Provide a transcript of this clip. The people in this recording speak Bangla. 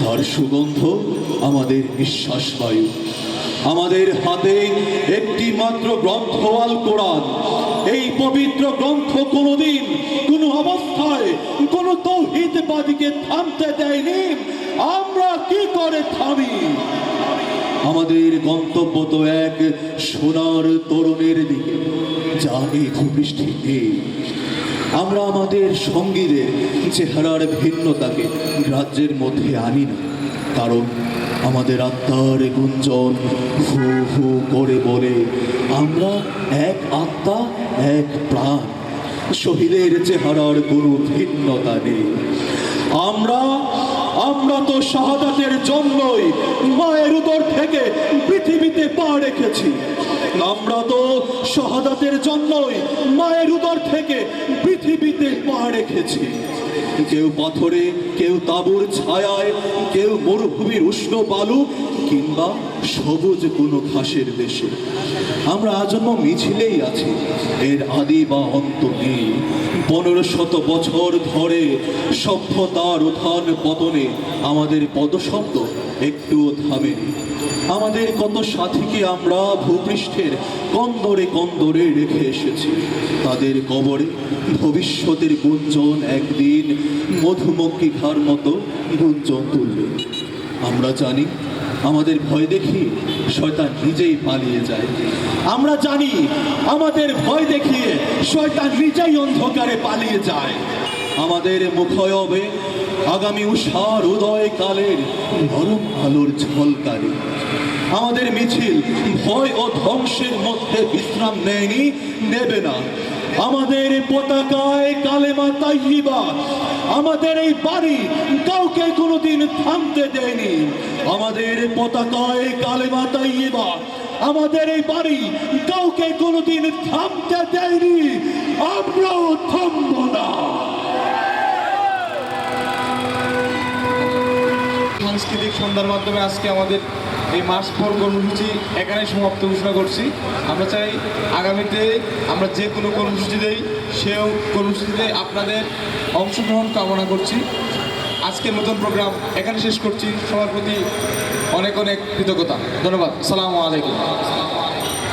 তার সুগন্ধ আমাদের নিঃশ্বাস বায়ু। আমাদের হাতে একটি মাত্র গ্রন্থ আল কোরআন। এই পবিত্র গ্রন্থ কোনোদিন কোনো অবস্থায় কোনো তৌহিদবাদীকে থামতে দেয়নি। আমরা কি করে থামি? আমাদের গন্তব্য তো এক সোনার তরুণের দিকে, যা এই ভূপৃষ্ঠে নেই। আমরা আমাদের সঙ্গীদের চেহারার ভিন্নতাকে রাজ্যের মধ্যে আনি না, কারণ আমাদের আত্মার গুঞ্জন হু হু করে বলে, আমরা এক আত্মা, এক প্রাণ। শহীদের চেহারার কোনো ভিন্নতা নেই। আমরা তো শাহাদাতের জন্যই মায়ের উদর থেকে পৃথিবীতে পা রেখেছি। আমরা তো শাহাদাতের জন্যই মায়ের উদর থেকে পৃথিবীতে পা রেখেছি। কেউ পাথরে, কেউ তাঁবুর ছায়ায়, কেউ মরুভূমির উষ্ণ বালু, কিংবা সবুজ কোনো ঘাসের দেশে। আমরা আজন্ম মিছিলেই আছি, এর আদি বা অন্ত নেই। 1500 বছর ধরে সভ্যতার উত্থান পতনে আমাদের পদশব্দ একটুও থামেনি। আমাদের কত সাথীকে আমরা ভূপৃষ্ঠের কন্দরে কন্দরে রেখে এসেছি। তাদের কবরে ভবিষ্যতের গুঞ্জন একদিন মধুমক্ষিকার মতো গুঞ্জন তুলবে। আমরা জানি আমাদের ভয় দেখি শয়তান নিজেই পালিয়ে যায়। আমরা জানি আমাদের ভয় দেখিয়ে শয়তান নিজেই অন্ধকারে পালিয়ে যায়। আমাদের মুখয়বে আগামী উষার উদয় কালের নরম আলোর ঝলকারে। আমাদের মিছিল ভয় ও ধ্বংসের মধ্যে বিশ্রাম নেয়নি, নেবে না। আমাদের পতাকায় কালেমা তাইয়্যিবা। আমাদের এই বাড়ি কাউকে কোনোদিন থামতে দেয়নি। আমাদের পতাকায় কালেমা তাইয়্যিবা। আমাদের এই বাড়ি কাউকে কোনোদিন থামতে দেয়নি। আমরাও থামব না। সাংস্কৃতিক সন্ধ্যার মাধ্যমে আজকে আমাদের এই মার্চ ফর কর্মসূচি এখানেই সমাপ্ত ঘোষণা করছি। আমরা চাই আগামীতে আমরা যে কোনো কর্মসূচি দেই, সেও কর্মসূচিতে আপনাদের অংশগ্রহণ কামনা করছি। আজকের নতুন প্রোগ্রাম এখানে শেষ করছি। সবার প্রতি অনেক অনেক কৃতজ্ঞতা। ধন্যবাদ। আসসালামু আলাইকুম।